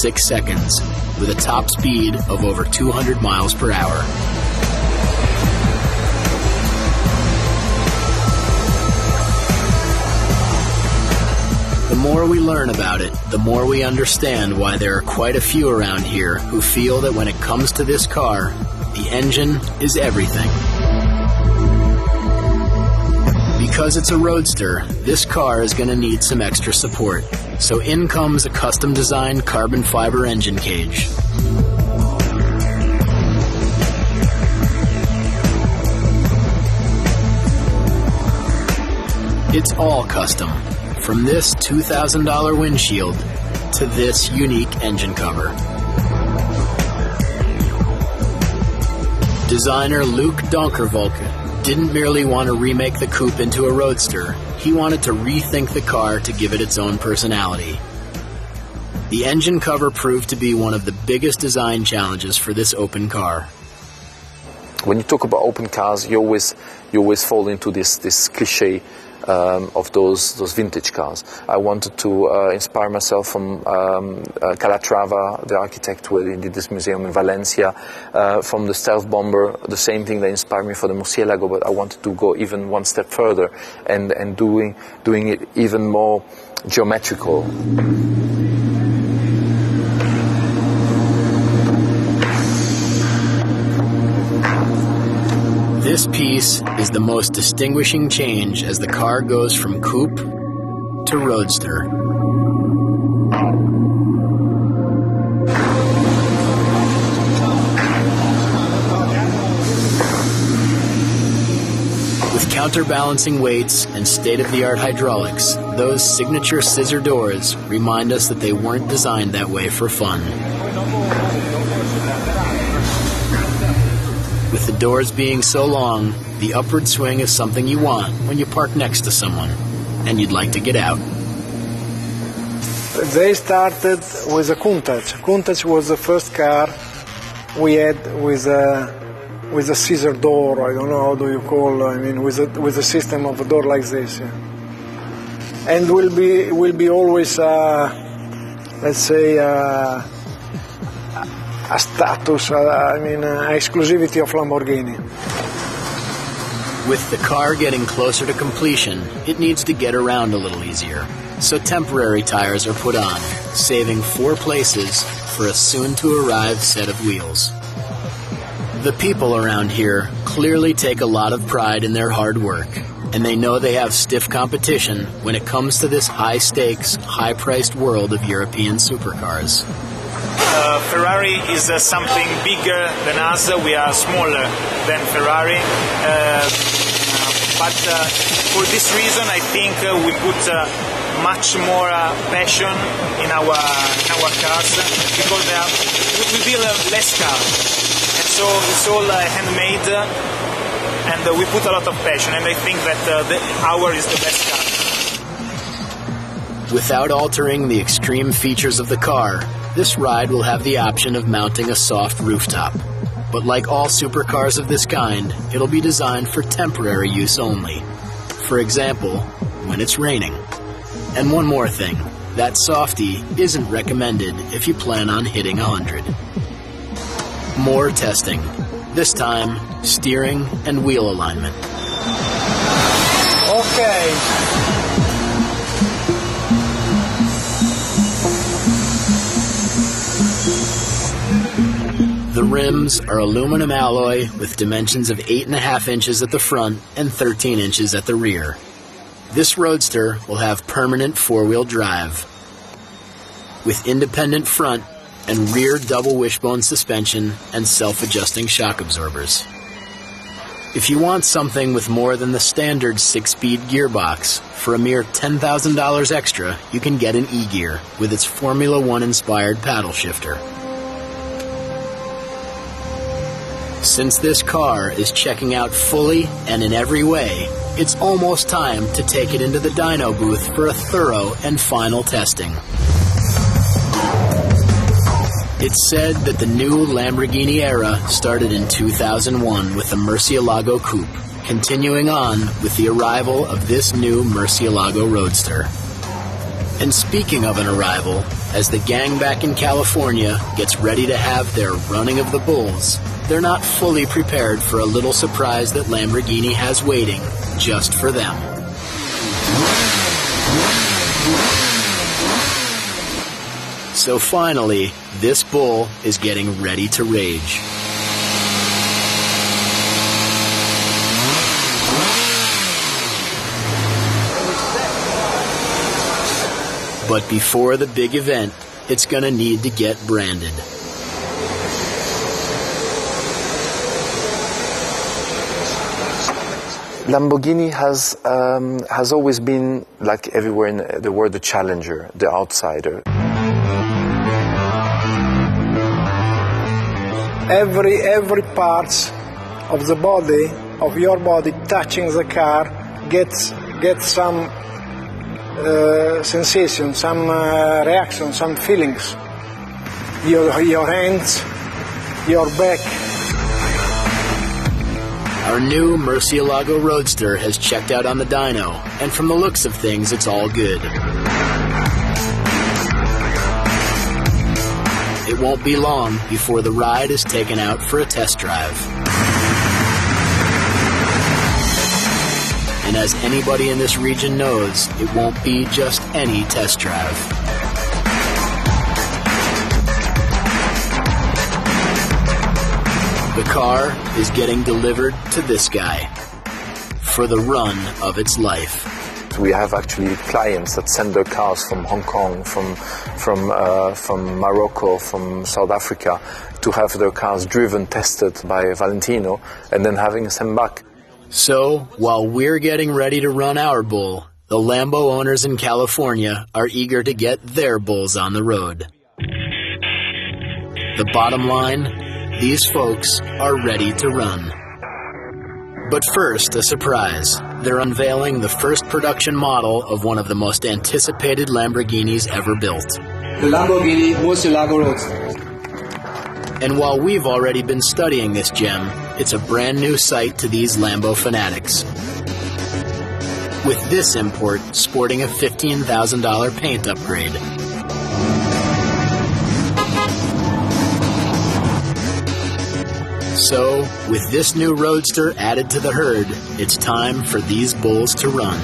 6 seconds with a top speed of over 200 miles per hour. The more we learn about it, the more we understand why there are quite a few around here who feel that when it comes to this car, the engine is everything. Because it's a roadster, this car is going to need some extra support. So in comes a custom-designed carbon fiber engine cage. It's all custom, from this $2,000 windshield to this unique engine cover. Designer Luc Donkervolke didn't merely want to remake the coupe into a roadster, he wanted to rethink the car to give it its own personality. The engine cover proved to be one of the biggest design challenges for this open car. When you talk about open cars, you always fall into this cliché of those vintage cars. I wanted to inspire myself from Calatrava, the architect who did this museum in Valencia, from the stealth bomber, the same thing that inspired me for the Murcielago, but I wanted to go even one step further and doing it even more geometrical. This piece is the most distinguishing change as the car goes from coupe to roadster. With counterbalancing weights and state-of-the-art hydraulics, those signature scissor doors remind us that they weren't designed that way for fun. With the doors being so long, the upward swing is something you want when you park next to someone and you'd like to get out. They started with a Countach. Countach was the first car we had with a scissor door. I don't know how do you call. I mean, with a system of a door like this. Yeah. And will be always, let's say, a status, exclusivity of Lamborghini. With the car getting closer to completion, it needs to get around a little easier. So temporary tires are put on, saving 4 places for a soon-to-arrive set of wheels. The people around here clearly take a lot of pride in their hard work, and they know they have stiff competition when it comes to this high-stakes, high-priced world of European supercars. Ferrari is something bigger than us. We are smaller than Ferrari, but for this reason I think we put much more passion in our cars, because we build less cars, and so it's all handmade, and we put a lot of passion, and I think that our is the best car. Without altering the extreme features of the car, this ride will have the option of mounting a soft rooftop. But like all supercars of this kind, it'll be designed for temporary use only. For example, when it's raining. And one more thing, that softie isn't recommended if you plan on hitting 100. More testing. This time, steering and wheel alignment. Okay. The rims are aluminum alloy with dimensions of 8.5 inches at the front and 13 inches at the rear. This roadster will have permanent 4-wheel drive with independent front and rear double wishbone suspension and self-adjusting shock absorbers. If you want something with more than the standard 6-speed gearbox, for a mere $10,000 extra, you can get an E-Gear with its Formula One inspired paddle shifter. Since this car is checking out fully and in every way, it's almost time to take it into the dyno booth for a thorough and final testing. It's said that the new Lamborghini era started in 2001 with the Murcielago Coupe, continuing on with the arrival of this new Murcielago Roadster. And speaking of an arrival, As the gang back in California gets ready to have their running of the bulls, they're not fully prepared for a little surprise that Lamborghini has waiting just for them. So finally, this bull is getting ready to rage. But before the big event, it's gonna need to get branded. Lamborghini has always been, like everywhere in the world, the challenger, the outsider. Every part of the body, of your body, touching the car, gets some sensation, some reaction, some feelings. Your hands, your back. Our new Murcielago Roadster has checked out on the dyno, and from the looks of things, it's all good. It won't be long before the ride is taken out for a test drive. And as anybody in this region knows, it won't be just any test drive. The car is getting delivered to this guy for the run of its life. We have actually clients that send their cars from Hong Kong, from Morocco, from South Africa, to have their cars driven, tested by Valentino, and then having them back. So, while we're getting ready to run our bull, the Lambo owners in California are eager to get their bulls on the road. The bottom line, these folks are ready to run. But first, a surprise. They're unveiling the first production model of one of the most anticipated Lamborghinis ever built. The Lamborghini Murcielago Roadster. And while we've already been studying this gem, it's a brand new sight to these Lambo fanatics. With this import sporting a $15,000 paint upgrade. So, with this new Roadster added to the herd, it's time for these bulls to run.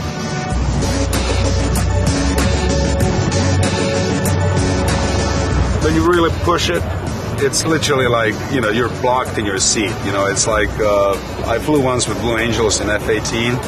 When you really push it, it's literally like, you're blocked in your seat. It's like, I flew once with Blue Angels in F-18.